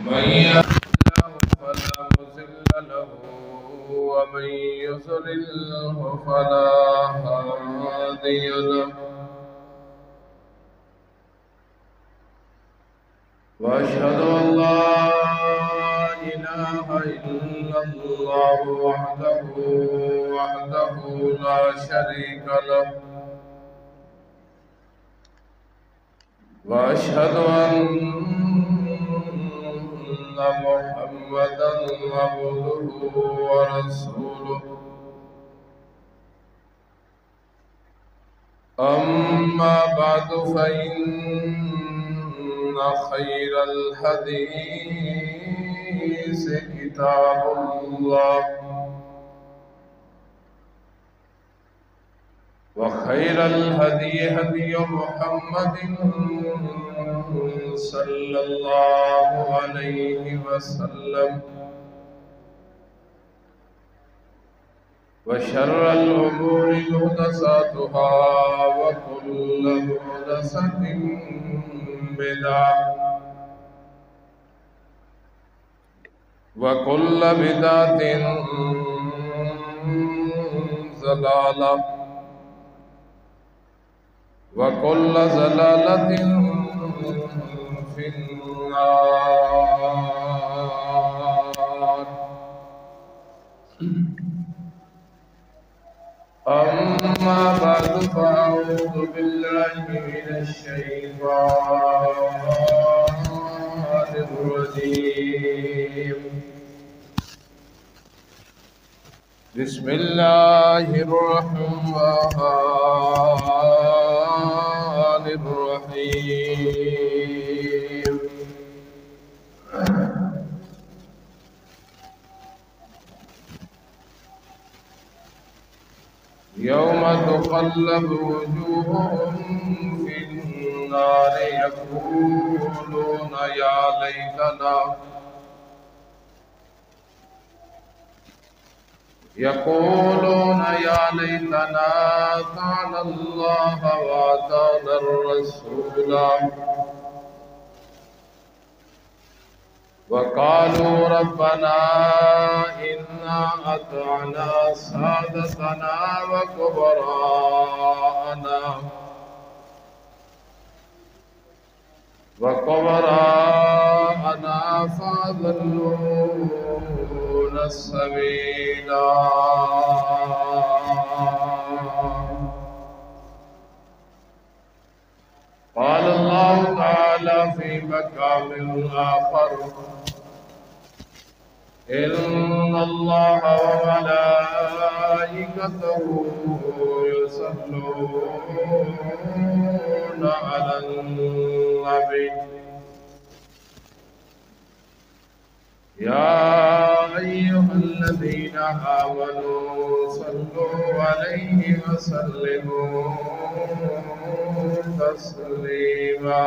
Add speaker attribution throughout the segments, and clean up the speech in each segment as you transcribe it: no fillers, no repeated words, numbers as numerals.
Speaker 1: من يهده فلا مضل له ومن يضلله فلا هادي له وأشهد أن لا إله إلا الله وحده لا شريك له وأشهد أن محمدا عبده ورسوله أما بعد فإن خير الحديث كتاب الله وخير الهدي هدي محمد صلى الله عليه وسلم وشر الأمور محدثاتها وكل محدثة بدعة وكل بدعة ضلالة وكل ضلالة في النار. أما بعد فأعوذ بالله من الشيطان الرجيم. بسم الله الرحمن الرحيم. يوم تقلب وجوههم في النار يقولون يا ليتنا أطعنا الله وأطعنا الرسول وقالوا ربنا إنا أطعنا سادتنا وكبراءنا فأضلونا السبيلا. قال الله تعالى في مقام آخر إن الله وملائكته يصلون على النبي يا أيها الذين آمنوا صلوا عليه وسلموا تسليما.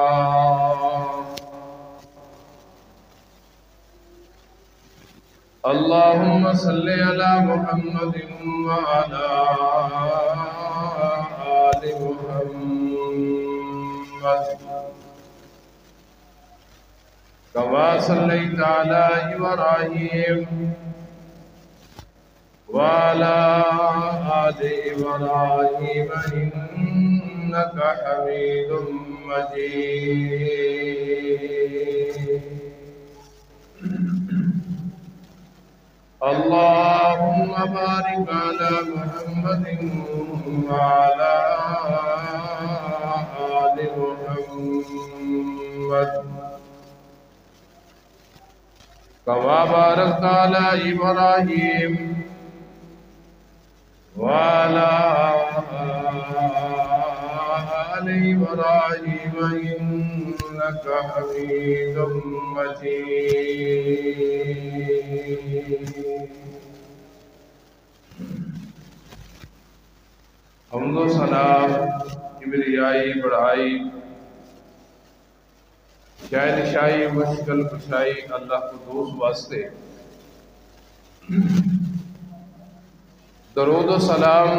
Speaker 1: اللهم صل على محمد وعلى آل محمد كما صليت على إبراهيم وعلى آل إبراهيم إنك حميد مجيد. اللهم بارك على محمد وعلى آل محمد كما باركت على إبراهيم وعلى آل إبراهيم إنك حميد مجيد. حمد و ثنا کبریائی بڑائی شاید شاہی مشکل کشائی اللہ کو دوست واسطے درود و سلام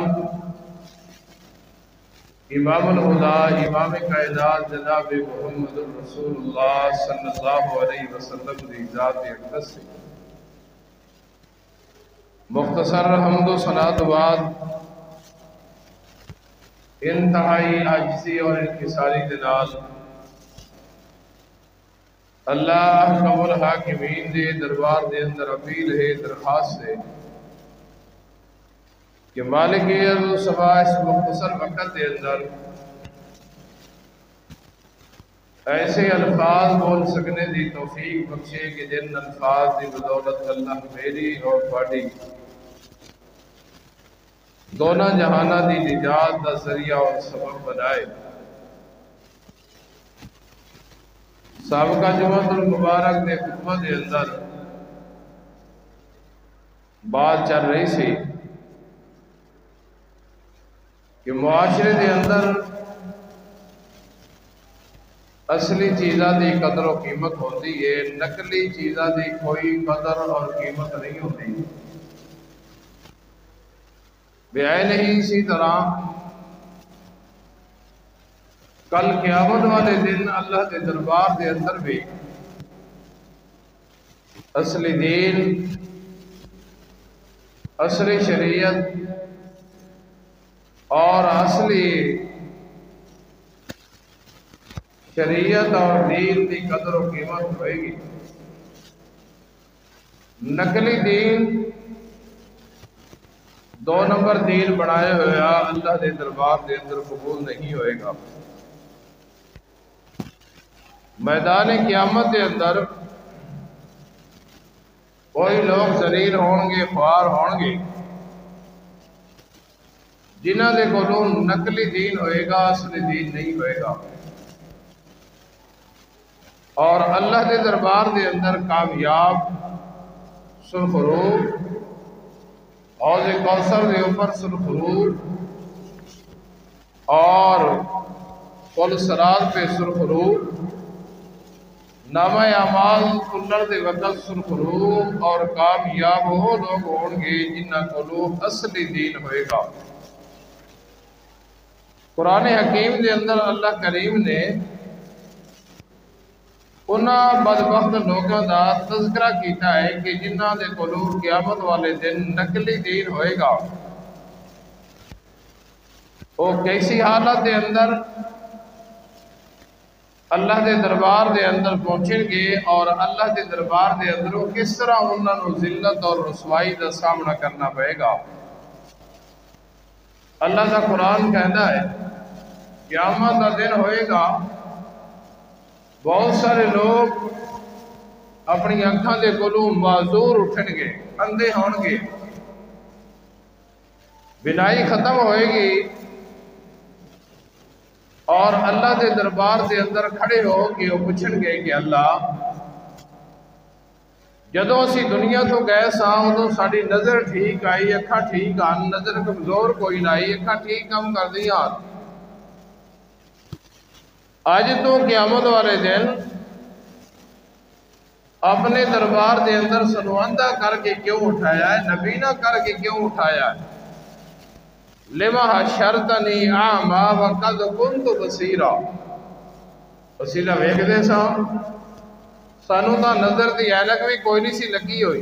Speaker 1: امام الہدا امام کائنات جناب محمد رسول اللہ صلی اللہ علیہ وسلم کی ذات اقدس سے مختصر حمد و ثناء بعد انتہائی عاجزی اور انکساری کے نال اللہ احکم الحاکمین دے دربار دے اندر اپیل ہے، درخواست ہے کہ مالک ارض و سما اس مختصر وقت کے اندر ایسے الفاظ بول سکنے دی توفیق بخشے کہ جن الفاظ دی بدولت اللہ میری اور تھوڑی دونوں جہانہ دی نجات دا ذریعہ اور سبب بنائے۔ سابقہ جمعۃ المبارک دے خطبہ دے اندر بات چل رہی سی کہ معاشرے دے اندر اصلی چیزاں دی قدر و قیمت ہوتی ہے، نقلی چیزاں دی کوئی قدر اور قیمت نہیں ہوتی۔ بیان ہی اسی طرح کل قیامت والے دن اللہ کے دربار دے اندر بھی اصلی دین، اصلی شریعت اور اصلی شریعت اور دین کی قدر و قیمت ہوئے گی۔ نقلی دین دو نمبر دین بنائے ہویا اللہ دے دربار دے اندر قبول نہیں ہوئے گا۔ میدان قیامت دے اندر کوئی لوگ ذلیل ہون گے، خوار ہون گے جنہ دے کولوں نقلی دین ہوئے گا، اصلی دین نہیں ہوئے گا، اور اللہ دے دربار دے اندر کامیاب سرخرو حوض کوثر دے اوپر سرخرو اور پل صراط پہ سرخرو، نامہ اعمال کلر دے وقت سرخرو، اور کامیاب وہ لوگ ہون گے جنہ کولوں اصلی دین ہوئے گا۔ قرآن حکیم دے اندر اللہ کریم نے انہاں بدبخت لوگوں دا تذکرہ کیتا ہے کہ جنہاں دے کولوں قیامت والے دن نقلی دین ہوئے گا، وہ کیسی حالت دے اندر اللہ دے دربار دے اندر پہنچیں گے، اور اللہ دے دربار دے اندر کس طرح انہاں نو ذلت اور رسوائی دا سامنا کرنا پڑے گا۔ اللہ دا قرآن کہتا ہے قیامت کا دن ہوئے گا، بہت سارے لوگ اپنی اکھاں دے کولوں معذور اٹھن گے، اندھے ہون گے، بینائی ختم ہوئے گی، اور اللہ دے دربار دے اندر کھڑے ہو کے وہ پوچھن گے کہ اللہ جدوں اسی دنیا تو گئے ساں ادوں ساری نظر ٹھیک آئی، اکھاں ٹھیک آن، نظر کمزور کوئی نہ آئی، اکھاں ٹھیک کم کر دیا، آج تو قیامت والے دن اپنے دربار دے اندر سنواندہ کر کے کیوں اٹھایا ہے، نبینہ کر کے کیوں اٹھایا ہے؟ لما حشرتنی اعمی وقد کنت بصیرا، بصیرا ویکھ دے ساں، سانو تا نظر دی اینک بھی کوئی نہیں سی لگی ہوئی،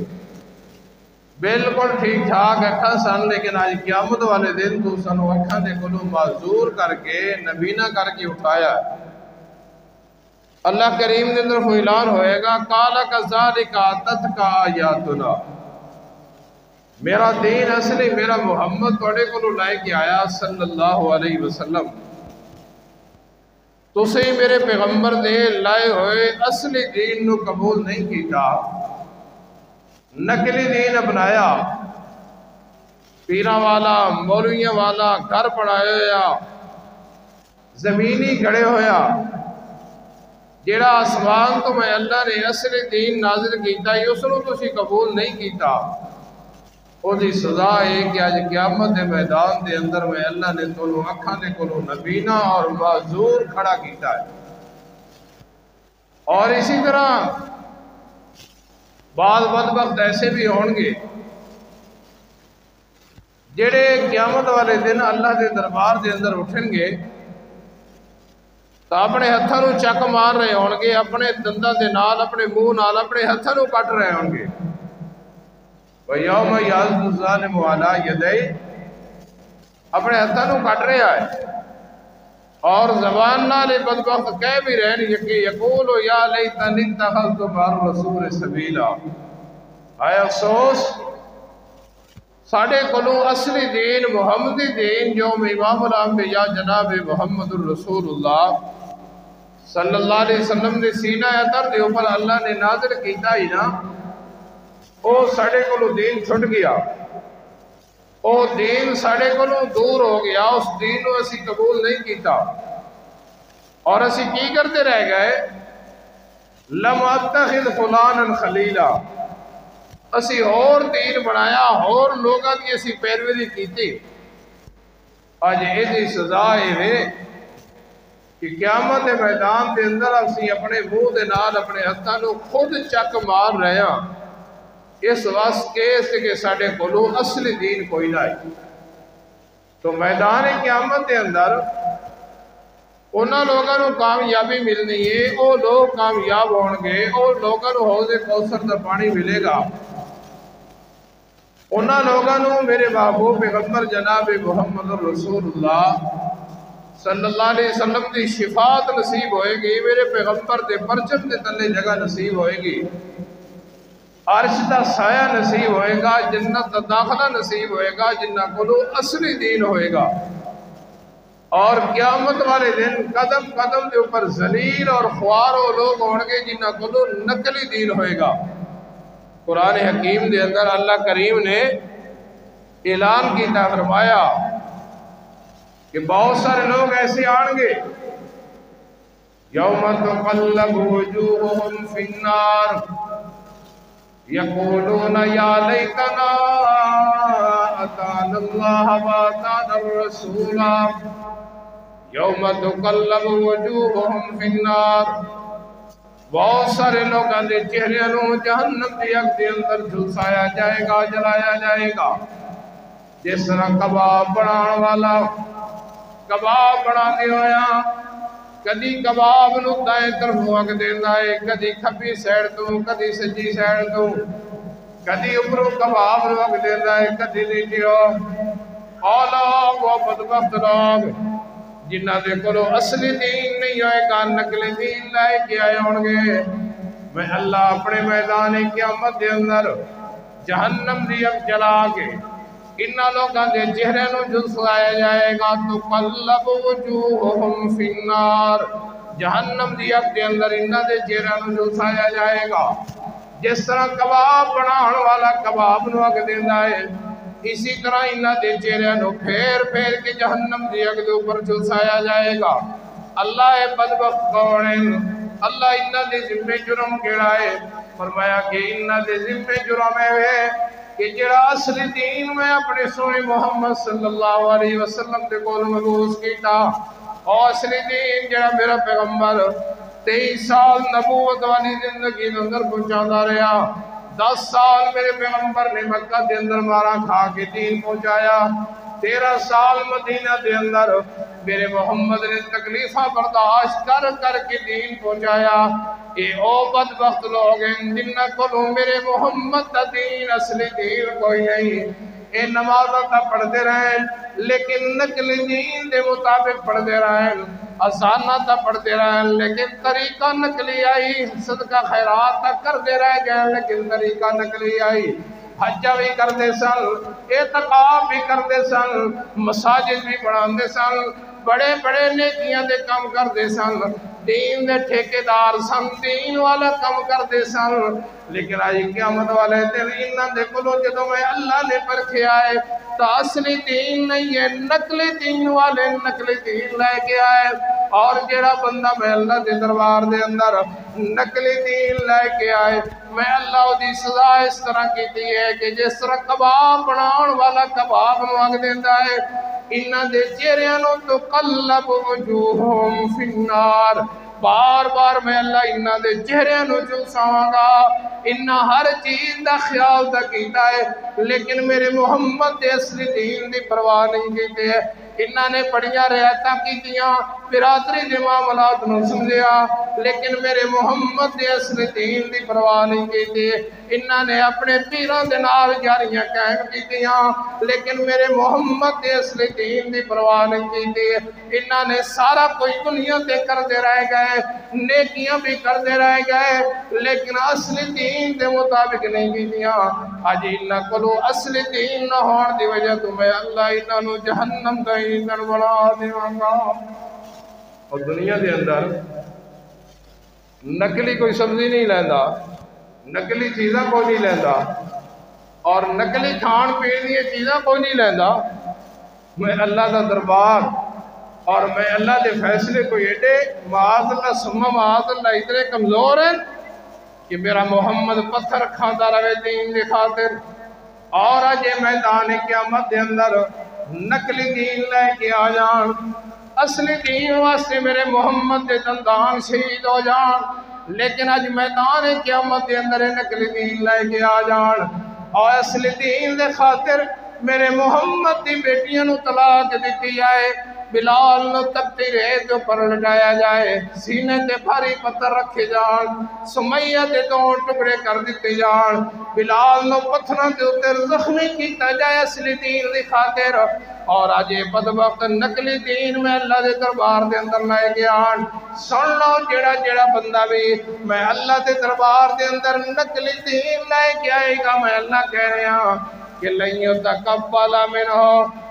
Speaker 1: بالکل ٹھیک ٹھاک اکھاں سن، لیکن آج قیامت والے دن تو سانو اکھاں دے کولوں معذور کر کے نبینہ کر کے اٹھایا ہے۔ اللہ کریم نے اندر کوئی اعلان ہوئے گا قال کذالک اتتک آیاتنا، میرا دین اصلی میرا محمد توڑے کو لائے کے آیا صلی اللہ علیہ وسلم، تو سے میرے پیغمبر دے لائے ہوئے اصلی دین نو قبول نہیں کیتا، نقلی دین اپنایا، پیرا والا مولویاں والا گھر پڑھائے ہویا، زمینی گھڑے ہویا، جیڑا آسمان تو میں اللہ نے اصلی دین نازل کیتا ہے اس نو تسی قبول نہیں کیتا، او دی سزا ہے کہ آج قیامت دے میدان دے اندر میں اللہ نے تولو اکھاں دے کولو نبینہ اور معذور کھڑا کیتا ہے۔ اور اسی طرح بعض بدبخت ایسے بھی ہون گے جڑے قیامت والے دن اللہ دے دربار دے اندر اٹھن گے تو اپنے ہتھاں نوں چک مار رہے ہون گے، اپنے دنداں دے نال، اپنے منہ نال، اپنے ہتھاں نوں کٹ رہے ہون گے۔ وَيَوْمَ يَعَضُّ الظَّالِمُ عَلَىٰ يَدَيْهِ، اپنے ہتھاں نوں کٹ رہا ہے اور زبان نال بدبخت کہہ بھی رہے ہیں کہ یقول یا لیتنی اتخذت مع الرسول سبیلا، اے افسوس ساڑھے کلو اصلی دین محمدی دین جو امام الانبیاء جناب محمد الرسول اللہ صلی اللہ علیہ وسلم نے سینہ اطہر دے اوپر اللہ نے نازل کیتا ہی نا، او ساڑھے کلو دین چھٹ گیا، او دین ساڑھے کلو دور ہو گیا، اس دین کو اسی قبول نہیں کیتا اور اسی کی کرتے رہ گئے، لم اتخذ فلانا خلیلا، اسی اور دین بنایا، اور لوگاں کی اسی پیروی کیتی۔ آج ایسی سزا ہے کہ قیامت میدان دے اندر اسی اپنے منہ دے نال اپنے ہتھاں نوں خود چک مار رہے ہیں، اس واسطے کہ ساڑھے کولوں اصلی دین کوئی نہ ہے۔ تو میدان قیامت دے اندر انہاں لوگاں نوں کامیابی ملنی ہے، وہ لوگ کامیاب ہون گے، وہ لوگاں نوں حوض کوثر دا پانی ملے گا، انہاں لوگاں نوں میرے محبوب پیغمبر جناب محمد رسول اللہ صلی اللہ علیہ وسلم دی شفاعت نصیب ہوئے گی، میرے پیغمبر دے پرچم دے تلے جگہ نصیب ہوئے گی، عرش دا سایہ نصیب ہوئے گا، جنت دا داخلہ نصیب ہوئے گا جنہ کلو اصلی دین ہوئے گا، اور قیامت والے دن قدم قدم دے اوپر ذلیل اور خوار و لوگ ہونگے جنہ کلو نقلی دین ہوئے گا۔ قرآن حکیم دے اندر اللہ کریم نے اعلان کیتا فرمایا کہ بہت سارے لوگ ایسے آنگے یوم تقلب وجوہہم فی النار یقولون یا لیتنا اتانا اللہ و اتانا الرسول یوم تقلب وجوہہم فی النار، بہت سارے لوگاں دے چہرے نوں جہنم دی اگ دے اندر جھلسایا جائے گا، جلایا جائے گا، جس طرح کباب بنان والا کباب بنا دے ہویا، کدی کباب نوں دائیں طرف وگ دیندا ہے، کدی کھبی سائیڈ تو، کدی سجی سائیڈ تو، کدی اوپروں کباب نوں وگ دیندا ہے، کدی نیچے لوگ وہ بدبخت لوگ جنہ دے کولو اصلی دین نہیں ہوئے گا، نقلی دین لائے کے آئے ہونگے، میں اللہ اپنے میدان قیامت دے اندر جہنم دی اگ جلا کے انہاں لوگاں دے چہرے نوں جھلسایا جائے گا، تقلب وجوہہم فی النار، جہنم دی اگ دے اندر انہاں دے چہرے نوں جھلسایا جائے گا، جس طرح کباب بنان والا کباب نوں اگ دیندا ہے، اسی طرح انہاں دے چہرے نوں پھیر پھیر کے جہنم دی اگ دے اوپر جھلسایا جائے گا۔ اللہ اے بدبخت کون ہے؟ اللہ انہاں دے ذمہ جرم کیڑا ہے؟ فرمایا کہ انہاں دے ذمہ جرم ہے کہ جڑا اصلی دین میں اپنے سونے محمد صلی اللہ علیہ وسلم دے کول مبعوث کیتا، اور اصلی دین جڑا میرا پیغمبر 23 سال نبوت والی زندگی کے اندر پہنچاتا رہا، 10 سال میرے پیغمبر نے مکہ دے اندر مارا کھا کے دین پہنچایا، 13 سال مدینہ دے اندر میرے محمد نے تکلیفہ برداشت کر کر کے دین پہنچایا۔ اے او بدبخت لوگ ہیں جنہ کو میرے محمد دا دین اصلی دین کوئی نہیں، اے نمازہ تا پڑھتے رہیں لیکن نقل دین دے مطابق پڑھتے رہیں، آسانہ تا پڑھتے رہیں لیکن طریقہ نقلی آئی، صدقہ خیرات تا کر دے رہے گئے لیکن طریقہ نقلی آئی، حجہ بھی کر دے سن، اعتقاف بھی کر دے سن، مساجد بھی بڑھان دے سن، بڑے بڑے نیکیاں دے کام کر دے سن، دین دے ٹھیکیدار سن، دین والا کام کر دے سن، لیکن آج قیامت والے دن انہاں دے کلو جدوں میں اللہ نے پرکھے آئے تو اصلی دین نہیں ہے، نقلی دین والے نقلی دین لے کے آئے، اور جڑا بندہ میں اللہ دے دربار دے اندر نقلی دین لے کے آئے، میں اللہ دی سزا اس طرح کیتی ہے کہ جس طرح کباب بنان والا کباب مانگ دیندا ہے، انہاں دے چہریاں نوں تقلب وجوہہم فی النار، بار بار میں اللہ انہاں دے چہریاں نوں جھلساواں گا، انہاں ہر چیز دا خیال تا کیتا ہے لیکن میرے محمد دے اصلی دین دی پرواہ نہیں کیتے ہے، انہاں نے بڑیاں رعایتاں کیتیاں برادری دے معاملات نوں سمجھیا لیکن میرے محمد دے اصل دین دی پرواہ نہیں کیتی انہاں نے اپنے پیراں دے نال یاریاں قائم کیتیاں لیکن میرے محمد دے اصل دین دی پرواہ نہیں کیتی انہاں نے سارا کوئی دنیا تے کردے رہ گئے نیکیاں بھی کردے رہ گئے لیکن اصل دین دے مطابق نہیں کیتیاں اج انہاں کولو اصل دین نہ ہون دی وجہ تو میں اللہ انہاں نو جہنم دا ایندھن بنا دیواں گا اور دنیا دے اندر نقلی کوئی سبزی نہیں لیندا نقلی چیزاں کوئی نہیں لیندا اور نقلی کھان پین دی چیزاں کوئی نہیں لیندا میں اللہ دا دربار اور میں اللہ دے فیصلے کو ایڈے معاذ اللہ ثم معاذ اللہ اتنے کمزور ہیں کہ میرا محمد پتھر کھاندا رہے دین دی خاطر اور اج میدان قیامت دے اندر نقلی دین لے کے آ جان اصلی دین واسطے میرے محمد دے دندان شہید ہو جان لیکن اج میدان قیامت دے اندر نقلی دین لے کے آ جان اور اصلی دین دے خاطر میرے محمد دی بیٹیاں نو طلاق دیتی جائے بلال نو تپتی ریت پر لٹایا جائے سینے تے بھاری پتھر رکھے جان سمیہ دے دو ٹکڑے کر دیتے جان بلال نو پتھراں دے اوپر زخمی کیتا جائے اصلی دین دی خاطر اور آج یہ بدبخت نقلی دین میں اللہ دے دربار دے اندر لائے گیا سن لو جڑا جڑا بندہ بھی میں اللہ دے دربار دے اندر نقلی دین لائے کے آئے گا میں اللہ کہہ رہے ہیں کہ لئیوں تقبل منہ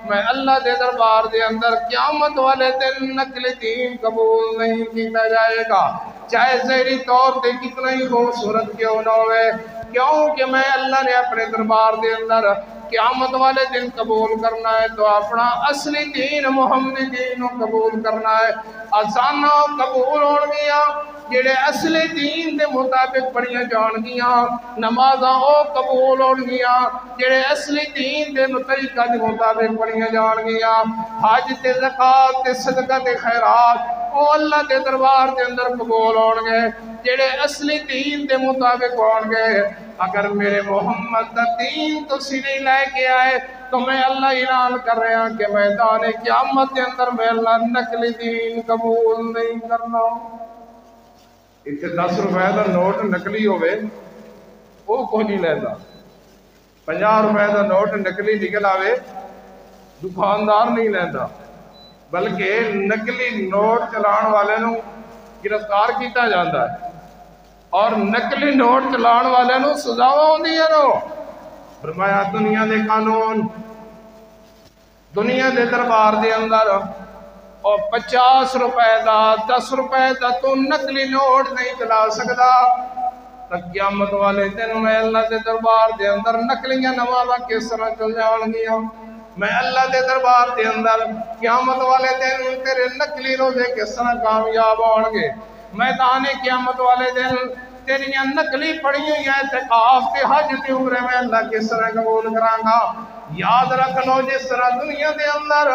Speaker 1: میں اللہ دے دربار دے اندر قیامت والے دن نقل دین قبول نہیں کیتا جائے گا چاہے ظاہری طور تے کتنا ہی خوبصورت کیوں نہ ہوئے کیونکہ میں اللہ نے اپنے دربار دے اندر قیامت والے دن قبول کرنا ہے تو اپنا اصلی دین محمدی دین قبول کرنا ہے آسانہ قبول ہون گیا جڑے اصلی دین دے مطابق پڑھیاں جان گیا نمازاں او قبول ہون گیا جڑے اصلی دین دے طریقہ دے مطابق پڑھیاں جان گیا حج تے زکات تے صدقہ تے خیرات او اللہ دے دربار دے اندر قبول ہون گے جڑے اصلی دین دے مطابق ہون گے اگر میرے محمد دا دین تو نہیں لے کے آئے تو میں اللہ اعلان کر رہا ہوں کہ میدان قیامت کے اندر میں اللہ نقلی دین قبول نہیں کرنا اتنے 10 روپے دا نوٹ نقلی ہوئے وہ کوئی نہیں لینا 50 روپے دا نوٹ نقلی نکل آوے دکاندار نہیں لینا بلکہ نقلی نوٹ چلان والے نو گرفتار کیتا جاتا ہے اور نقلی نوٹ چلان والے نو سزاواں ہوندیاں نو فرمایا دنیا دے قانون دنیا دے دربار دے اندر اور 50 روپے دا 10 روپے دا تو نقلی نوٹ نہیں چلا سکدا قیامت والے دن میں اللہ دے دربار دے اندر نقلیاں نمازاں کس طرح چل جان گیا میں اللہ دے دربار دے اندر قیامت والے دن تیرے نقلی روزے کس طرح کامیاب ہون گے میدان قیامت والے دن تیریاں نقلی پڑھی ہوئی اعتکاف تے حج تے عمرے میں اللہ کس طرح قبول کراں گا یاد رکھ لو جس طرح دنیا دے اندر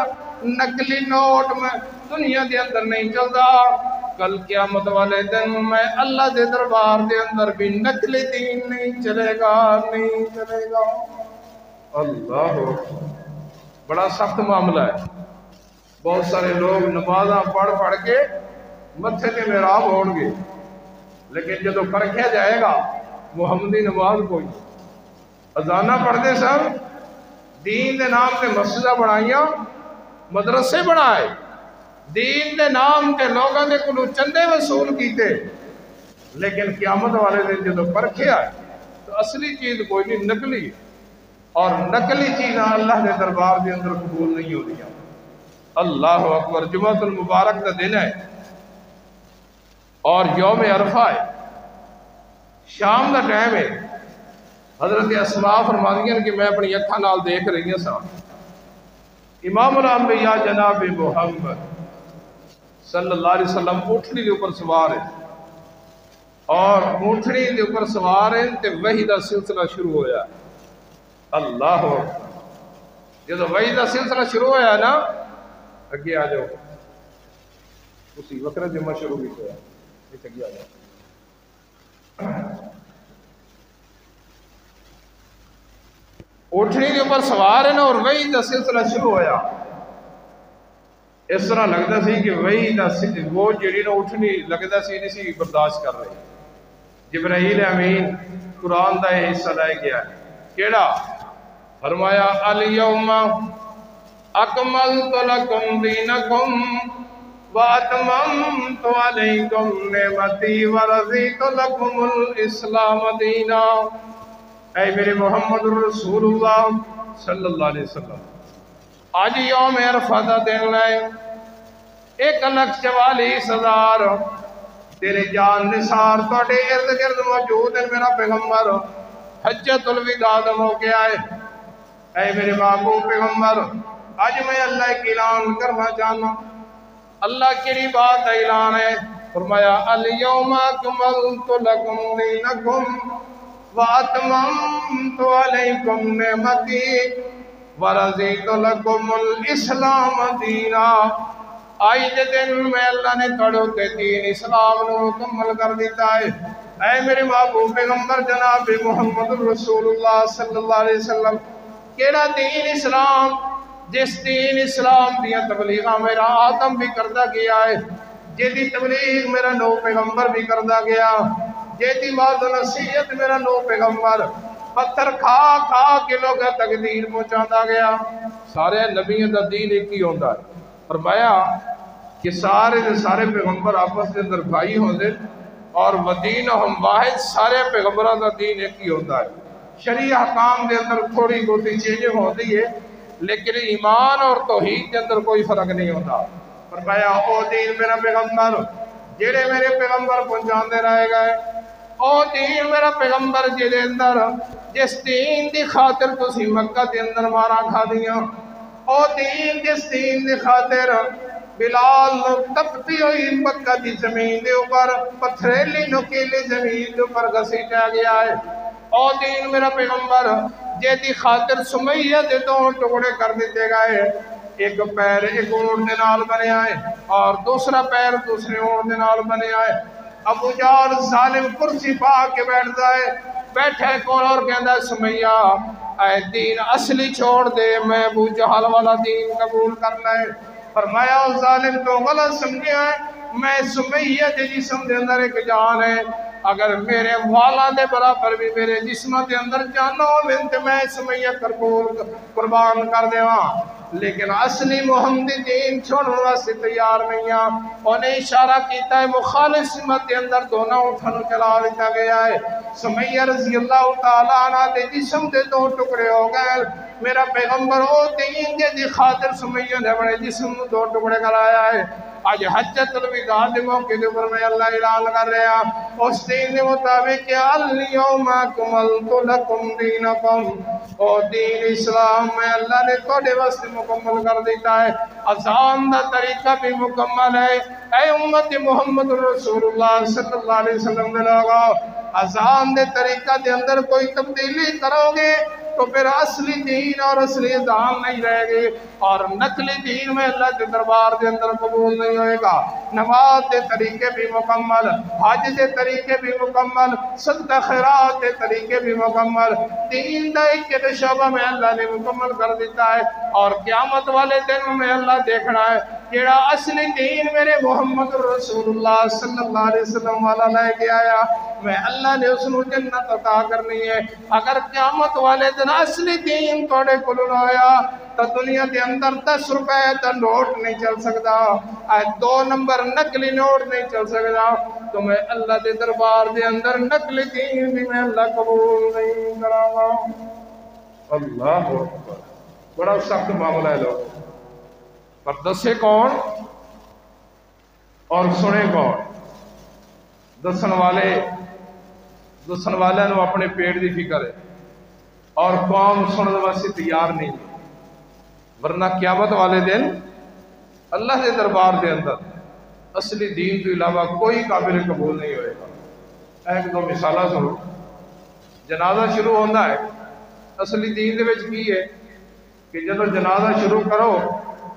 Speaker 1: نقلی نوٹ میں دنیا دے اندر نہیں چلدا کل قیامت والے دن میں اللہ دے دربار دے اندر بھی نقلی دین نہیں چلے گا نہیں چلے گا اللہ بڑا سخت معاملہ ہے بہت سارے لوگ نمازاں پڑھ کے متھے تے محراب ہون گے لیکن جدو پرکھیا جائے گا محمدی نماز کوئی اذانہ پڑھتے سب دین دے نام تے مسجدہ بنائیاں مدرسے بنائے دین دے نام تے لوگوں دے کلو چندے وصول کیتے لیکن قیامت والے دن جدو پرکھیا تو اصلی چیز کوئی نہیں نقلی اور نقلی چیزاں اللہ دے دربار دے اندر قبول نہیں ہو رہی اللہ اکبر جمعۃ المبارک کا دن ہے اور یوم عرفہ ہے شام کا ٹائم ہے حضرت اسماء فرماندیاں کہ میں اپنی اکھاں نال دیکھ رہی ہوں سا امام الانبیاء جناب محمد صلی اللہ علیہ وسلم اونٹنی دے اوپر سوار ہے اور اونٹنی دے اوپر سوار ہیں تے وحی دا سلسلہ شروع ہویا اللہ جدو وحی دا سلسلہ شروع ہویا نا اگے آ جاؤ اسی وقت جمعہ شروع بھی ہوا اس اگے آ جاؤ اونٹنی کے اوپر سوار ہے نا اور وحی دا سلسلہ شروع ہویا اس طرح لگتا سی کہ وہی وہ جڑی نہ اٹھنی لگتا سی نہیں سی برداشت کر رہی. جبرائیل امین قرآن دا یہ حصہ لے گیا ہے کیڑا فرمایا الیوم اکملت لکم دینکم واتممت علیکم نعمتی ورضیت لکم الاسلام دینا. اے میرے محمد رسول اللہ صلی اللہ علیہ وسلم آج یوم عرفہ دا دن لائے 1,44,000 تیرے جان نثار توڑے ارد گرد موجود ہے. میرا پیغمبر حجت الوداع دا موقع آئے. اے میرے محبوب پیغمبر آج میں اللہ کی اعلان کرنا چاہنا. اللہ کی بات کا اعلان ہے. فرمایا الیوم اکملت لکم دینکم واتممت علیکم نعمتی ورضیت لکم الاسلام دینا. آج دے دن میں اللہ نے توڑو کے دین اسلام نے مکمل کر دیتا ہے. اے میرے محبوب پیغمبر جناب محمد رسول اللہ صلی اللہ علیہ وسلم کیڑا دین اسلام جس دین اسلام دیا تبلیغہ میرا آدم بھی کردہ گیا ہے, جیدی تبلیغ میرا نو پیغمبر بھی کردہ گیا, جیدی ماد نصیحت میرا نو پیغمبر پتھر کھا کھا کے لوگ تک دین پہنچاندہ گیا. سارے نبیوں دا دین ایک ہی ہوندہ ہے. فرمایا کہ سارے پیغمبر آپس کے اندر بھائی ہوندے اور ودینہم واحد. سارے پیغمبران دا دین ایک ہی ہوندہ ہے. شریع حکام دے اندر تھوڑی گوتی چینج ہوندی ہے لیکن ایمان اور توحید کے اندر کوئی فرق نہیں ہوتا. فرمایا او دین میرا پیغمبر جیڑے میرے پیغمبر پہنچاندے رہے گئے, او دین میرا پیغمبر جیڑے اندر جس دین دی خاطر تسی مکہ دے اندر مارا کھا دیاں, او دین جس دین دی خاطر بلال تپتی ہوئی مکہ دی زمین دے اوپر پتھریلی نکیلی زمین دے اوپر گھسیٹا گیا ہے. او دین میرا پیغمبر جیدی خاطر سمیہ دے دو ٹکڑے کر دیتے گئے. ایک پیر ایک اونٹ دے نال بنے آئے اور دوسرا پیر دوسرے اونٹ دے نال بنے آئے. ابو جہل ظالم کرسی پا کے بیٹھتا ہے, بیٹھے کون اور کہندا ہے سمیہ اے دین اصلی چھوڑ دے, میں ابو جہل والا دین قبول کرنا ہے. فرمایا ظالم تو غلط سمجھے ہیں, میں سمیہ دے جسم دے اندر ایک جان ہے, اگر میرے والا دے برابر بھی میرے جسم دے اندر جانو منت میں سمیہ قربان کر دے وہاں, لیکن اصلی محمدی دین چھوڑنا سے تیار نہیں ہے. انہیں اشارہ کیتا ہے مخالف سمت دے اندر دونوں اٹھنو چلا لیتا گیا ہے. سمیہ رضی اللہ تعالیٰ عنہ دے جسم دے دو ٹکڑے ہو گئے. میرا پیغمبر او دین دے دی خاطر سمیہ نے بڑے جسم دو ٹکڑے کرایا ہے. آج حجت الوداع دے موقع دے اوپر میں اللہ اعلان کر رہا اس دین دے مطابق کہ الیوم اکملت لکم دینکم, او دین اسلام میں اللہ نے توڑے واسطے مکمل کر دیتا ہے. اذان دا طریقہ بھی مکمل ہے. اے امت محمد رسول اللہ صلی اللہ علیہ وسلم دے لوگا, اذان دے طریقہ دے اندر کوئی تبدیلی کرو گے تو پھر اصلی دین اور اصلی اذان نہیں رہے گی, اور نقلی دین میں اللہ کے دربار دے اندر قبول نہیں ہوئے گا. نماز دے طریقے بھی مکمل, حج دے طریقے بھی مکمل, صدقہ خیرات دے طریقے بھی مکمل, دین دا ایک شعبہ میں اللہ نے مکمل کر دیتا ہے. اور قیامت والے دن میں اللہ دیکھنا ہے کیڑا اصلی دین میرے محمد رسول اللہ صلی اللہ علیہ وسلم والا لے کے آیا, میں اللہ نے اس نے جنت عطا کرنی ہے. اگر قیامت والے دن اصلی دین توڑے کلن آیا تو دنیا دے اندر 10 روپے دا نوٹ نہیں چل سکتا, 2 نمبر نقلی نوٹ نہیں چل سکتا, تو میں اللہ دے دربار دے اندر نقلی دین بھی میں اللہ قبول نہیں کراں گا. اللہ اکبر, بڑا سخت معاملہ ہے لوگ. پر دسے کون اور سنے کون؟ دسن والے نو اپنے پیٹ دی فکر ہے اور قوم سننے واسطے تیار نہیں ہے. ورنہ قیامت والے دن اللہ کے دربار دے اندر اصلی دین تو علاوہ کوئی قابل قبول نہیں ہوئے گا. ایک دو مثالہ سنو. جنازہ شروع ہوتا ہے, اصلی دین دے وچ کی ہے کہ جب جنازہ شروع کرو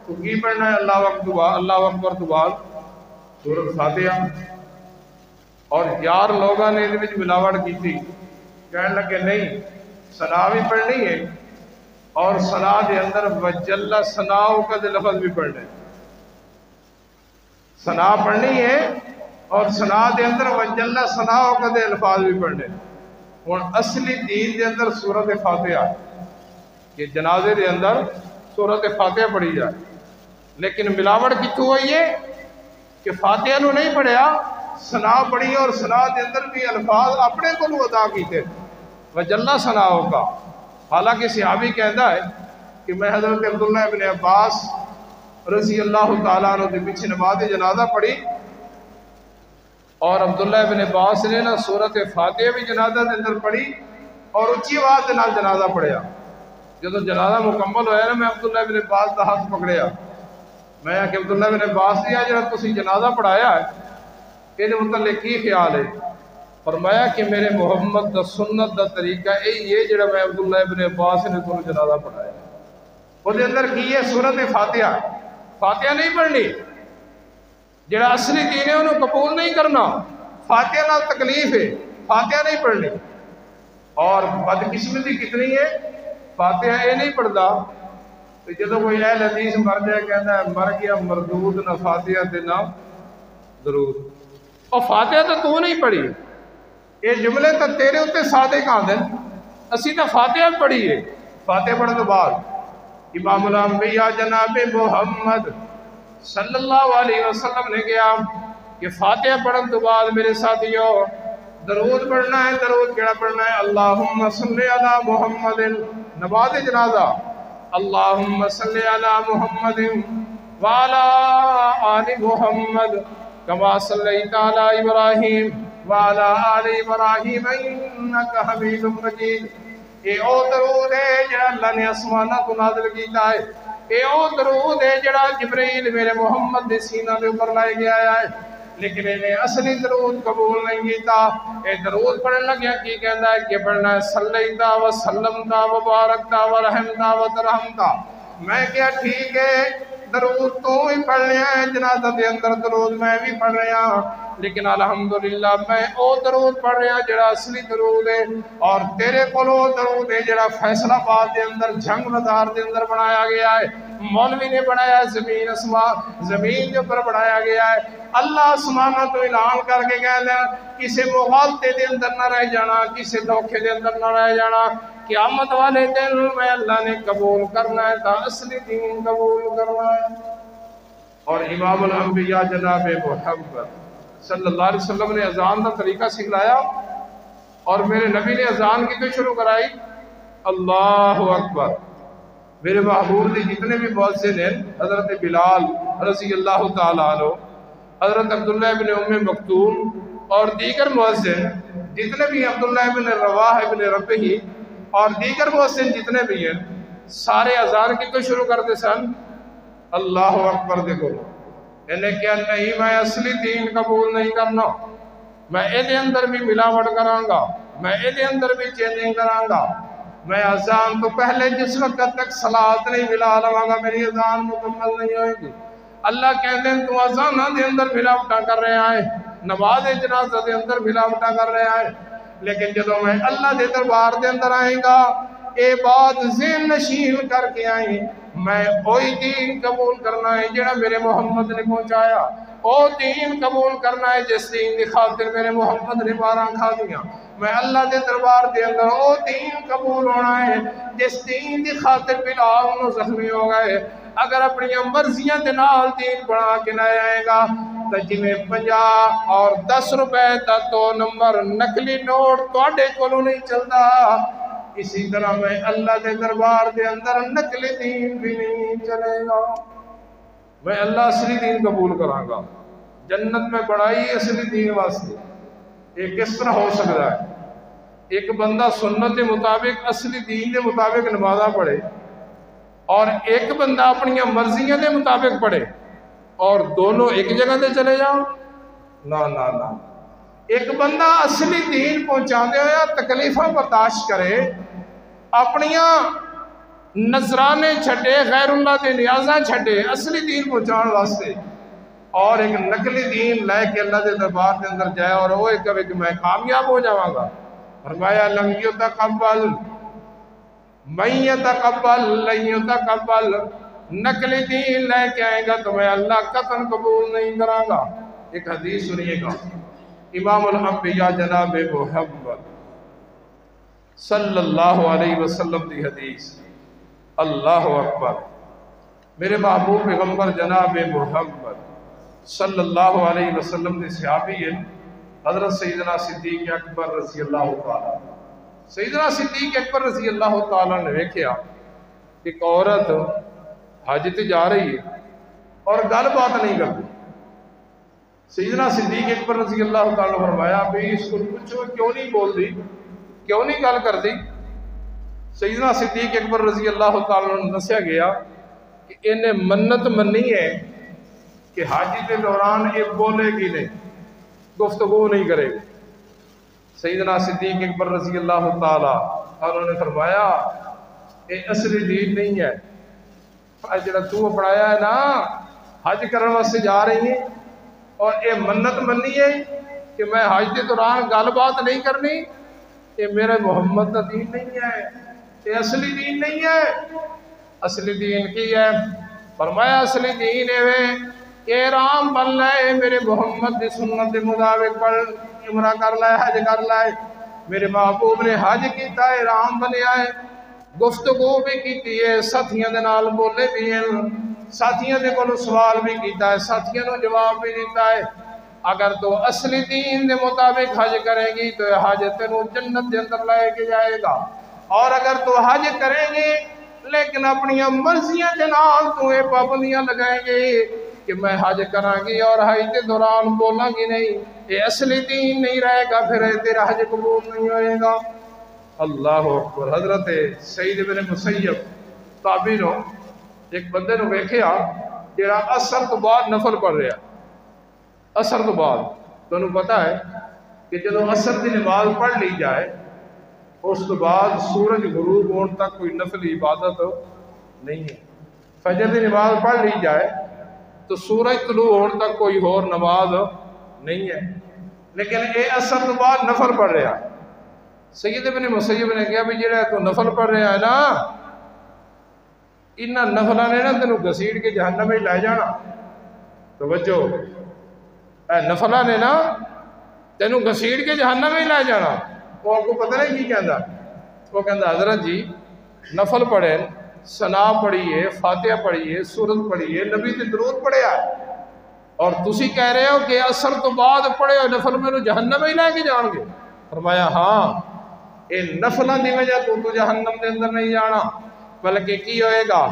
Speaker 1: تو کی پڑھنا ہے؟ اللہ اکبر تو بعد سورۃ فاتحہ. اور یار لوگاں نے اس ملاوٹ کی تھی, کہنے لگے نہیں ثنا بھی پڑھنی ہے اور ثنا دے اندر وجل ثناؤ کا لفظ بھی پڑھنا ہے. سنا پڑھنی ہے اور سنا دے اندر وجلہ سنا ہو کدے الفاظ بھی پڑھنے. اور اصلی دین دے اندر سورت فاتحہ کہ جنازے دے اندر سورت فاتحہ پڑھی جائے. لیکن ملاوٹ کتوں ہوئی ہے کہ فاتحہ نو نہیں پڑھیا، سنا پڑھی اور سنا دے اندر بھی الفاظ اپنے کو ادا کیتے وجلہ سنا ہوگا. حالانکہ صحابی کہتا ہے کہ میں حضرت عبداللہ ابن عباس رضی اللہ تعالیٰ عنہ کے پیچھے نماز جنازہ پڑھی اور عبداللہ ابن عباس نے نا سورت فاتحہ بھی جنازہ دے اندر پڑھی اور اچھی آواز دے نال جنازہ پڑھیا. جب جنازہ مکمل ہویا نا میں عبداللہ ابن عباس کا ہاتھ پکڑیا. میں کہ عبداللہ ابن عباس نے جڑا تسی جنازہ پڑھایا ہے یہ متعلق کی خیال ہے؟ فرمایا کہ میرے محمد دا سنت دا طریقہ یہ جڑا میں عبداللہ ابن عباس نے تو جنازہ پڑھایا وہ دے اندر کی ہے سورت فاتحہ. فاتحہ نہیں پڑھنی، جڑا اصلی دین ہے انہوں قبول نہیں کرنا. فاتحہ نال تکلیف ہے، فاتحہ نہیں پڑھنی. اور بدقسمتی کتنی ہے، فاتحہ یہ نہیں پڑھتا تو جدو کوئی اہل حدیث مر جائے کہتا ہے مر گیا مردود نہ فاتحہ تے نہ درود. اور فاتحہ تو نہیں پڑھی، یہ جملے تو تیرے اتنے صادق آندے اسی تو فاتحہ پڑھی ہے. فاتحہ پڑھنے تو بعد امام الانبیاء جناب محمد صلی اللہ علیہ وسلم نے کہا کہ فاتحہ پڑھنے تو بعد میرے ساتھیوں درود پڑھنا ہے. درود کیڑا پڑھنا ہے؟ اللہم صلی علی محمد. نماز جنازہ اللہم صلی علی محمد وعلا آل محمد کما صلیت علی ابراہیم وعلا آل ابراہیم انکا حمید مجید. اے او درود ہے جڑا اللہ نے آسمانہ کو نازل کیتا ہے. اے او درود ہے جڑا جبرائیل میرے محمد دے سینہ دے اوپر لائے گیا ہے. لیکن انہیں اصلی درود قبول نہیں کیتا. اے درود پڑھن لگیا کی کہندا ہے کہ پڑھنا ہے صلیتا و سلمتا و بارکتا و رحمتا و ترحمتا. میں کیا ٹھیک ہے درود تو ہی پڑھ رہا ہے، جنازہ دے اندر درود میں بھی پڑھ رہا ہوں، لیکن الحمدللہ میں او درود پڑھ رہا جڑا اصلی درود ہے. اور تیرے کو درود ہے جڑا فیصل آباد دے اندر جنگ بازار دے اندر بنایا گیا ہے. مولوی نے بنایا زمین زمین کے اوپر بنایا گیا ہے. اللہ آسمانہ تو اعلان کر کے کہہ دیا کسی مغالطے دے اندر نہ رہ جانا، کسی دھوکے دے اندر نہ رہ جانا. قیامت والے دن میں اللہ نے قبول کرنا ہے تا اصلی دین قبول کرنا ہے. اور امام الانبیاء جناب محمد صلی اللہ علیہ وسلم نے اذان کا طریقہ سکھلایا اور میرے نبی نے اذان کی تو شروع کرائی اللہ اکبر. میرے محبوب نے جتنے بھی مؤذن ہیں حضرت بلال رضی اللہ تعالیٰ عنہ، حضرت عبداللہ ابن ام مکتوم اور دیگر مؤذن جتنے بھی عبداللہ ابن رواح ابن ربہی اور دیگر مؤذن جتنے بھی ہیں سارے اذان کی تو شروع کرتے سن اللہ اکبر. دیکھو انہیں کیا نہیں میں اصلی دین قبول نہیں کرنا، میں ایدے اندر بھی ملاوٹ کرانگا، میں ایدے اندر بھی چینجنگ کرانگا. میں اذان تو پہلے جس وقت تک صلاۃ نہیں ملا لواں میری اذان مکمل نہیں ہوئے گی. اللہ کہتے ہیں تو اذانہ دے اندر ملاوٹا کر رہے آئے، نماز جنازہ دے اندر ملاوٹا کر رہے آئے. لیکن جدو میں اللہ دے دربار دے اندر آئیں گا اے بات ذہن نشین کر کے آئیں میں وہی دین قبول کرنا ہے جڑا میرے محمد نے پہنچایا. او دین قبول کرنا ہے جس دین کی خاطر میرے محمد نے 12 کھا دیا. میں اللہ دے دربار دے اندر او دین قبول ہونا ہے جس دین کی خاطر بلال انہوں زخمی ہو گئے. اگر اپنی مرضیاں دے نال دین بنا کے نہ آئے گا تو جنہیں 50 اور 10 روپے تا 2 نمبر نقلی نوٹ توڑے کولوں نہیں چلتا، اسی طرح میں اللہ دے دربار دے اندر نقلی دین بھی نہیں چلے گا. میں اللہ اصلی دین قبول کروں گا. جنت میں بڑائی اصلی دین واسطے. یہ کس طرح ہو سکتا ہے؟ ایک بندہ سنت کے مطابق اصلی دین کے مطابق نمازہ پڑھے اور ایک بندہ اپنی مرضیوں کے مطابق پڑھے اور دونوں ایک جگہ تے چلے جاؤ؟ نہ نہ نہ. ایک بندہ اصلی دین پہنچاندے ہویا تکلیفہ برداشت کرے، اپنیاں نظرانے چھٹے، غیر اللہ دے نیازاں چھٹے اصلی دین پہنچان واسطے، اور ایک نقلی دین لے کے اللہ دے دربار دے اندر جائے اور وہ ایک کہ میں کامیاب ہو جاواں گا. فرمایا لن یتقبل من یتقبل لن یتقبل. نقلی دین لے کے آئے گا تو میں اللہ قطعاً قبول نہیں کراں گا۔ ایک حدیث سنیے گا، امام الانبیاء جناب محمد صلی اللہ علیہ وسلم دی حدیث، اللہ اکبر۔ میرے محبوب پیغمبر جناب محمد صلی اللہ علیہ وسلم دی صحابی ہے حضرت سیدنا صدیق اکبر رضی اللہ تعالیٰ۔ سیدنا صدیق اکبر رضی اللہ تعالیٰ نے دیکھا ایک عورت حج تے جا رہی ہے اور گل بات نہیں کرتی۔ سیدنا صدیق اکبر رضی اللہ تعالیٰ نے فرمایا بھی اس کو پوچھو کیوں نہیں بول دی، کیوں نہیں گل کر دی؟ سیدنا صدیق اکبر رضی اللہ تعالیٰ نے دسیا گیا کہ انہیں منت منی ہے کہ حج کے دوران یہ بولے گی نہیں، گفتگو نہیں کرے گی۔ سیدنا صدیق اکبر رضی اللہ تعالیٰ انہوں نے فرمایا یہ اصلی دین نہیں ہے، جڑا تو اپنایا ہے نا حج کرنے واسطے جا رہی ہے اور یہ منت منی ہے کہ میں حج کے دوران گل بات نہیں کرنی، یہ میرے محمد کا دین نہیں ہے، یہ اصلی دین نہیں ہے۔ اصلی دین کی ہے؟ فرمایا اصلی دین ہے کہ رام بن لائے میرے محمد دی سنت دے مطابق پڑھ عمرہ کر لائے، حج کر لائے۔ میرے محبوب نے حج کیتا ہے، رام بنیا ہے، گفتگو بھی کیتی ہے، ساتھیاں دے نال بولے بھی ہیں، ساتھیاں دے کولوں سوال بھی کیتا ہے، ساتھیاں نوں جواب بھی دیتا ہے۔ اگر تو اصلی دین دے مطابق حج کرے گی تو یہ حج تینوں جنت دے اندر لائے کے جائے گا، اور اگر تو حج کریں گے لیکن اپنی مرضیاں کے نال تو یہ پابندیاں لگائیں گے کہ میں حج کراں گی اور حج کے دوران بولاں گی نہیں، یہ اصلی دین نہیں رہے گا، پھر تیرا حج قبول نہیں ہوئے گا۔ اللہ اکبر۔ حضرت سعید بن مسیب تابعی نو ایک بندے نو ویکھیا جڑا اثر تو بعد نفل پڑھ رہا، اثر تو بعد تو انہوں پتا ہے کہ جدو اثر دی نماز پڑھ لی جائے اس تو بعد سورج غروب ہونے تک کوئی نفلی عبادت نہیں ہے۔ فجر دی نماز پڑھ لی جائے تو سورج طلوع ہونے تک کوئی اور نماز نہیں ہے، لیکن اے اثر تو بعد نفل پڑھ رہا ہے۔ سید ابن مسیب نے کہا بھی جڑا تو نفل پڑھ رہا ہے نا، انہاں نفلاں نے نا تینوں گھسیٹ کے جہنم میں لے جانا۔ توجہ، اے نفلاں نے نا تینوں گھسیٹ کے جہنم میں لے جانا۔ وہ آپ کو پتہ نہیں کی کہندا؟ وہ کہندا حضرت جی نفل پڑھیں، ثنا پڑھیے، فاتحہ پڑھیے، سورت پڑھیے، نبی تے درود پڑھیا ہے، اور تسی کہہ رہے ہو کہ اثر تو بعد پڑھے ہو نفل میں جہنم میں لے کے جان گے؟ فرمایا ہاں، اے نفلاں دی وجہ تو جہنم دے اندر نہیں جانا، بلکہ کی ہوئے گا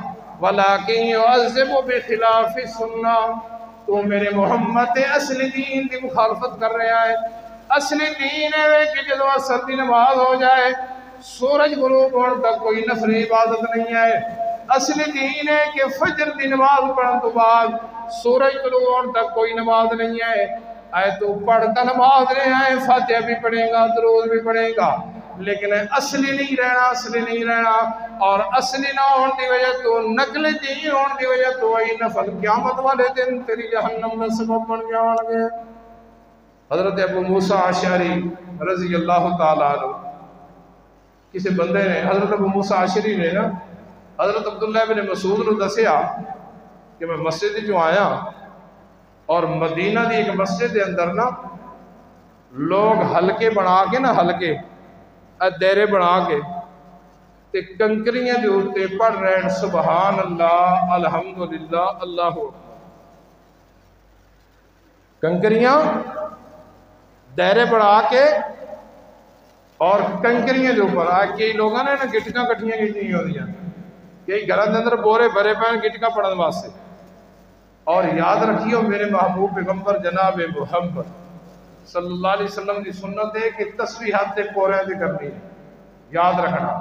Speaker 1: وَلَكِنْ يُعَذِّبُ بِخِلَافِ السُّنَّةِ، تو میرے محمد اصلی دین کی مخالفت کر رہا ہے۔ اصلی دین ہے کہ جدو اثر دی نماز ہو جائے سورج غروب ہونے تک کوئی نفلی عبادت نہیں ہے۔ اصلی دین ہے کہ فجر دی نماز پڑھنے تو بعد سورج طلوع ہونے تک کوئی نماز نہیں ہے۔ آئے تو پڑھتا نماز نہیں ہے، فاتحہ بھی پڑھے گا، درود بھی پڑھے گا، لیکن اصلی نہیں رہنا، اصلی نہیں رہنا، اور اصلی نہ ہونے کی وجہ تو نقل دین ہونے کی وجہ تو وہی نفل قیامت والے دن تیری جہنم میں سبب بن جان گے۔ حضرت ابو موسیٰ اشعری رضی اللہ تعالیٰ عنہ، کسی بندے نے حضرت ابو موسیٰ اشعری نے نا حضرت عبداللہ بن مسعود نے دسیا کہ میں مسجد جو آیا اور مدینہ دی ایک مسجد دے اندر نا لوگ حلقے بنا کے نا، حلقے دیرے بنا کے تے کنکریاں دے اوتے پڑھ رہے ہیں سبحان اللہ الحمدللہ اللہ اکبر۔ کنکریاں دائرے بڑھا کے اور کنکریاں جو اوپر آ کے لوگوں نے نا گٹکاں کٹھیاں کی ہوتی ہیں، کئی گھروں کے اندر بورے بھرے پے گٹکاں پڑھنے واسطے۔ اور یاد رکھیو میرے محبوب پیغمبر جناب محمد صلی اللہ علیہ وسلم کی سنت ہے کہ تسبیح ہاتھ تے پوریاں تے کرنی ہے، یاد رکھنا،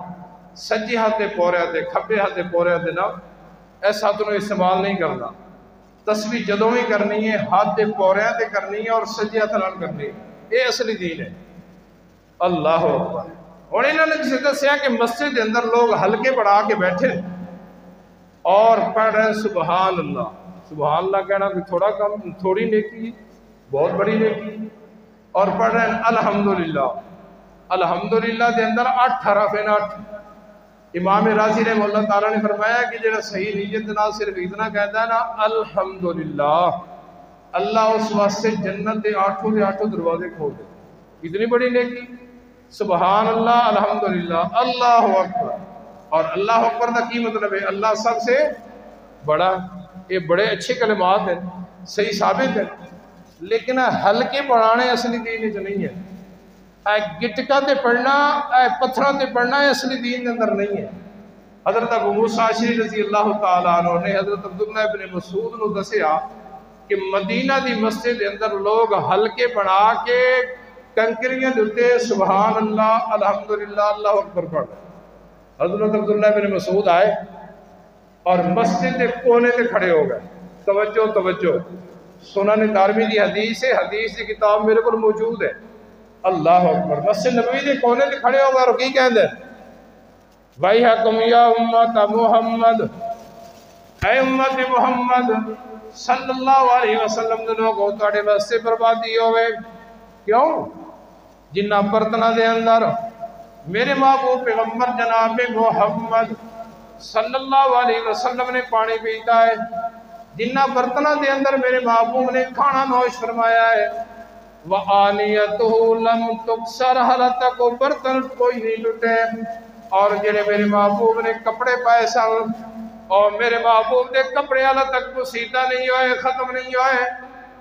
Speaker 1: سجے ہاتھ تے پوریاں تے، کھبے ہاتھ تے پوریاں تے نہ ایسا ہاتھ نوں استعمال نہیں کرنا۔ تسبیح جدوں بھی کرنی ہے ہاتھ تے پوریاں تے کرنی ہے اور سجے ہاتھ نال کرنی ہے، یہ اصلی دین ہے۔ اللہ اکبر۔ اور انہوں نے کسی دسیا کہ مسجد کے اندر لوگ حلقے بڑھا کے بیٹھے اور پڑھ رہے ہیں سبحان اللہ۔ سبحان اللہ کہنا کوئی تھوڑا کم، تھوڑی نیکی، بہت بڑی نیکی، اور پڑھ رہے ہیں الحمدللہ۔ الحمدللہ دے اندر 8 حرف ہیں، امام راضی رحمہ اللہ تعالیٰ نے فرمایا کہ جڑا صحیح نیت نال صرف اتنا کہتا ہے نا الحمدللہ، اللہ اس واسطے جنت دے آٹھوں دروازے کھول دے. اتنی بڑی نیکی. سبحان اللہ، الحمدللہ، اللہ اکبر. اور اللہ اکبر کا کی مطلب ہے؟ اللہ سب سے بڑا. یہ بڑے اچھے کلمات ہیں، صحیح ثابت ہے، لیکن ہلکے بڑھانے اصلی دین چ نہیں ہے. اے گٹکا تے پڑھنا، اے پتھراں تے پڑھنا اے اصلی دین کے اندر نہیں ہے. حضرت ابو موسیٰ اشعری رضی اللہ تعالیٰ عنہ نے حضرت عبداللہ ابن مسعود نے دسیا کہ مدینہ دی مسجد کے اندر لوگ ہلکے بنا کے کنکریاں دیتے سبحان اللہ، الحمدللہ، اللہ اکبر پڑھ رہے. حضرت عبداللہ ابن مسعود آئے اور مسجد کے کونے سے کھڑے ہو گئے. توجہ، سنن دارمی دی حدیث ہے، حدیث کی کتاب میرے کو موجود ہے. اللہ اکبر. مسجد نبوی دے کونے تے کھڑے ہو گئے اور کی کہندے وَيْحَكُمْ يَا أُمَّةَ مُحَمَّدٍ، اے امت محمد صلی اللہ علیہ وسلم دے لوگوں تواڈے واسطے بربادی ہوئے. کیوں؟ جنہ برتنہ دے اندر میرے محبوب پیغمبر جناب محمد صلی اللہ علیہ وسلم نے پانی پیتا ہے، جنہ برتنہ دے اندر میرے محبوب نے کھانا نوش فرمایا ہے، وَآنِيَتُهُ لَمْ تُكْسَرْ، حالت تک وہ برتن کوئی نہیں لٹے. اور جنہیں میرے محبوب نے کپڑے پائے سن اور میرے محبوب نے کپڑے حالت تک پوسیدہ نہیں ہوئے، ختم نہیں ہوئے،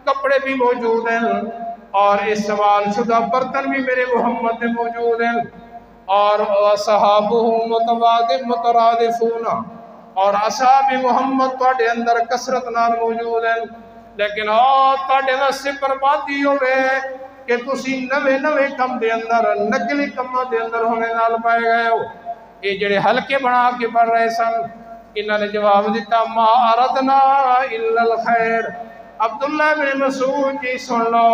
Speaker 1: کپڑے بھی موجود ہیں اور استعمال شدہ برتن بھی میرے محمد میں موجود ہیں. اور صحابہ مترادفون، اور اصحاب محمد تواڈے اندر کثرت نال موجود ہیں. لیکن تواڈے واسطے بربادی ہوے کہ تسی نوے کم دے اندر، نقلی کماں دے اندر ہونے نال پائے گئے ہو. یہ جڑے ہلکے بنا کے پڑھ رہے سن، انہوں نے جواب دیتا ما اردنا الا الخیر. عبداللہ بن مسعود جی سن لو،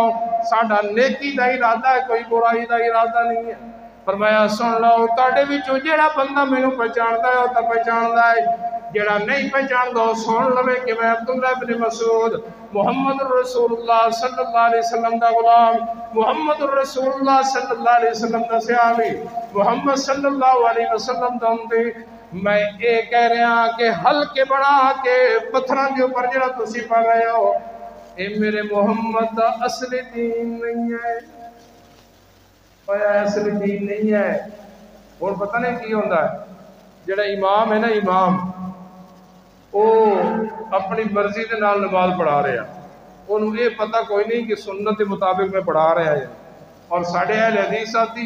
Speaker 1: ساڈا نیکی دا ارادہ ہے، کوئی برائی دا ارادہ نہیں ہے. فرمایا سن لو، تواڈے وچوں جیڑا بندہ مینوں پہچاندا ہے وہ تے پہچاندا ہے، جیڑا نہیں پہچاندا وہ سن لوے کہ میں عبداللہ بن مسعود محمد رسول اللہ صلی اللہ علیہ وسلم دا غلام، محمد رسول اللہ صلی اللہ علیہ وسلم دا صحابی، محمد صلی اللہ علیہ وسلم دا امتی. میں یہ کہہ رہا ہاں کہ ہلکے بنا کے پتھراں دے اوپر جڑا تسی پا گئے ہو، اے میرے محمد دا اصلی دین نہیں ہے. اصلی دین نہیں ہے. اور پتہ نہیں کی ہوتا ہے، جڑا امام ہے نا، امام وہ اپنی مرضی دے نال نماز پڑھا رہا، انہوں یہ پتہ کوئی نہیں کہ سنت کے مطابق میں پڑھا رہا ہے. اور ساڑھے اہل حدیث ساتھی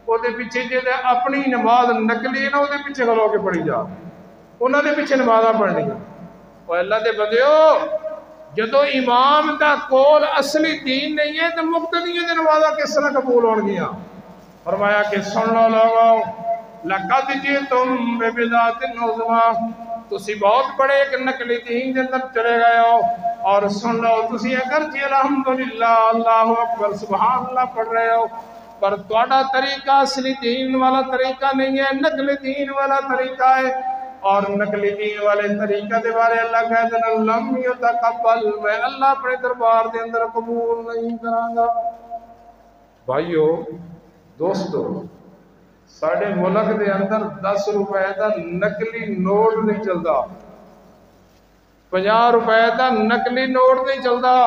Speaker 1: وہ دے پیچھے جے اپنی نماز نقلی ہے نا، وہ دے پیچھے کھلو کے پڑھی جا، انہوں دے پیچھے نمازاں پڑھنی. اور اللہ دے بندیو، جدو امام دا کول اصلی دین نہیں ہے تو مقتدیوں دے نمازاں کس طرح قبول ہون گیاں. فرمایا کہ سن لو لوگو، لقد جئتم ببدعۃ عظمیٰ، تسی بہت بڑے ایک نقلی دین دے اندر چلے گئے ہو. اور سن لو، تسی اگرچہ الحمدللہ، اللہ اکبر، سبحان اللہ پڑھ رہے ہو، پر تواڈا طریقہ اصلی دین والا طریقہ نہیں ہے، نقلی دین والا طریقہ ہے. اور نقلی دین والے طریقہ دے بارے اللہ کہتے ہیں لم یتقبل، میں اللہ اپنے دربار دے اندر قبول نہیں کراں گا. بھائیو دوستو، ساڑھے ملک دے اندر 10 روپے دا نقلی نوٹ نہیں چلدا، 50 روپے دا نقلی نوٹ نہیں چلدا.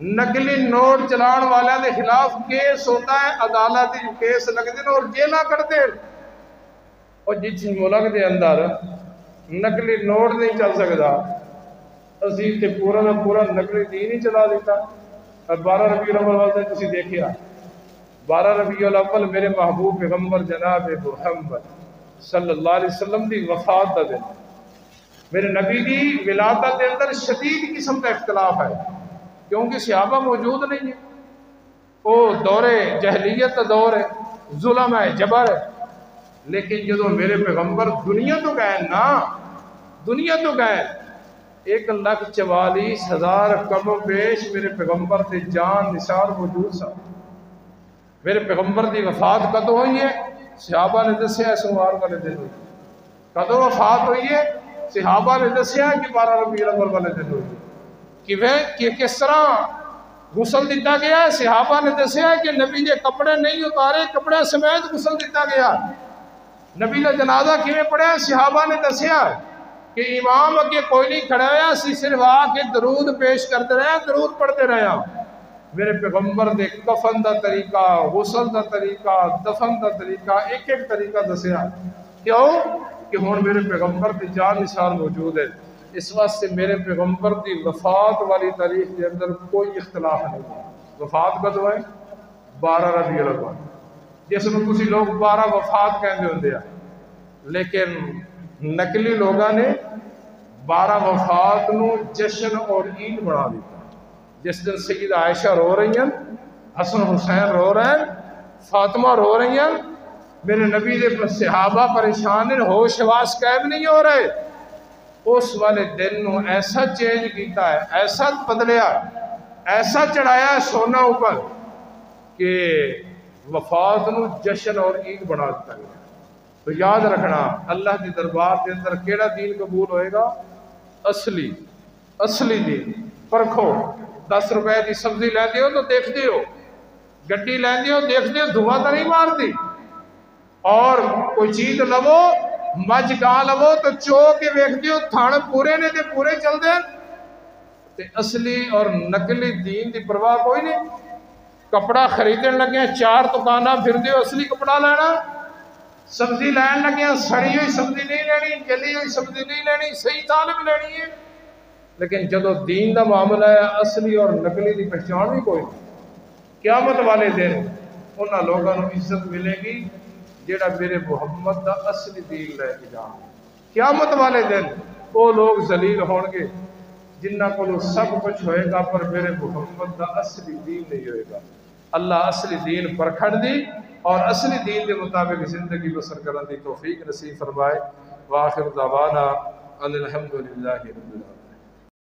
Speaker 1: نقلی نوٹ چلان والے دے خلاف کیس ہوتا ہے، عدالت کیس لگتے ہیں اور جیلہ کرتے ہیں. اور جس ملک دے اندر نقلی نوٹ نہیں چل سکتا، اسی تے پورا دا پورا نقلی دین ہی چلا دیتا. 12 ربیع الاول والے تسی دیکھیا، 12 ربیع الاول میرے محبوب پیغمبر جناب محمد صلی اللہ علیہ وسلم دی وفات دا دن. میرے نبی دی ولادت دے اندر شدید قسم کا اختلاف ہے، کیونکہ صحابہ موجود نہیں ہیں. وہ دور جہلیت کا دور ہے، ظلم ہے، جبر ہے. لیکن جدو میرے پیغمبر دنیا تو گئے نا، دنیا تو گئے، 1,44,000 کم و بیش میرے پیغمبر تے جان نثار موجود سا. میرے پیغمبر دی وفات کدو ہوئی ہے؟ صحابہ نے دسیا سوموار والے دن ہوئی. کدو وفات ہوئی ہے؟ صحابہ نے دسیا کہ 12 ربیع الاول والے دن ہوئی. کہ کس طرح غسل دیتا گیا؟ صحابہ نے دسیا کہ نبی نے کپڑے نہیں اتارے، کپڑے سمیت غسل دیتا گیا. نبی کا جنازہ کیویں پڑھیا؟ صحابہ نے دسیا کہ امام اگے کوئی نہیں کھڑا ہوا، اسی صرف آ کے درود پیش کرتے رہے، درود پڑھتے رہے۔ میرے پیغمبر دے کفن دا طریقہ، غسل دا طریقہ، دفن دا طریقہ، ایک ایک طریقہ دسیا۔ کیوں کہ ہن میرے پیغمبر دی جان نثار موجود ہے، اس واسطے میرے پیغمبر دی وفات والی تاریخ کے اندر کوئی اختلاف نہیں۔ وفات کدو ہے؟ 12 ربیع الاول، جس میں تسی لوگ 12 وفات کہندے ہوندے ہیں، لیکن نقلی لوگاں نے 12 وفات نو جشن اور عید بنا دیتا۔ جس دن سیدہ عائشہ رو رہی ہیں، حسن حسین رو رہے ہیں، فاطمہ رو رہی ہیں، میرے نبی دے صحابہ پریشان ہیں، ہوش واس قائم نہیں ہو رہے، اس والے دن نو ایسا چینج کیتا ہے، ایسا بدلیا، ایسا چڑھایا ہے سونا اوپر کہ وفات نو جشن اور عید بنا دیتا گیا۔ تو یاد رکھنا، اللہ کے دربار کے اندر کیڑا دین قبول ہوئے گا؟ اصلی دین۔ پرکھو، 10 روپے کی سبزی لیندے ہو تو دیکھتے ہو، گڈی لیندے ہو دیکھتے ہو دھواں تو نہیں مارتی، اور کوئی چیز لو، مجھ گاں لو تو چو کے ویکھتے ہو تھان پورے نے تے پورے چل دے۔ تے اصلی اور نقلی دین دی پرواہ کوئی نہیں۔ کپڑا خریدن لگے 4 دکاناں پھردے ہو اصلی کپڑا لینا، سبزی لین لگے سڑی ہوئی سبزی نہیں لینی، جلی ہوئی سبزی نہیں لینی، صحیح طالب لینی ہے۔ لیکن جدو دین دا معاملہ ہے، اصلی اور نقلی دی پہچان بھی کوئی نہیں۔ قیامت والے دن انہاں لوگوں کو عزت ملے گی جیڑا میرے محمد دا اصلی دین لے کے جان۔ قیامت والے دن وہ لوگ ذلیل ہون گے جنہ کو سب کچھ ہوئے گا پر میرے محمد دا اصلی دین نہیں ہوئے گا۔ اللہ اصلی دین پرکھڑ دی اور اصلی دین کے مطابق زندگی بسر کرنے دی توفیق نصیب فرمائے۔ وآخر دعوانا ان الحمدللہ رب العالمین۔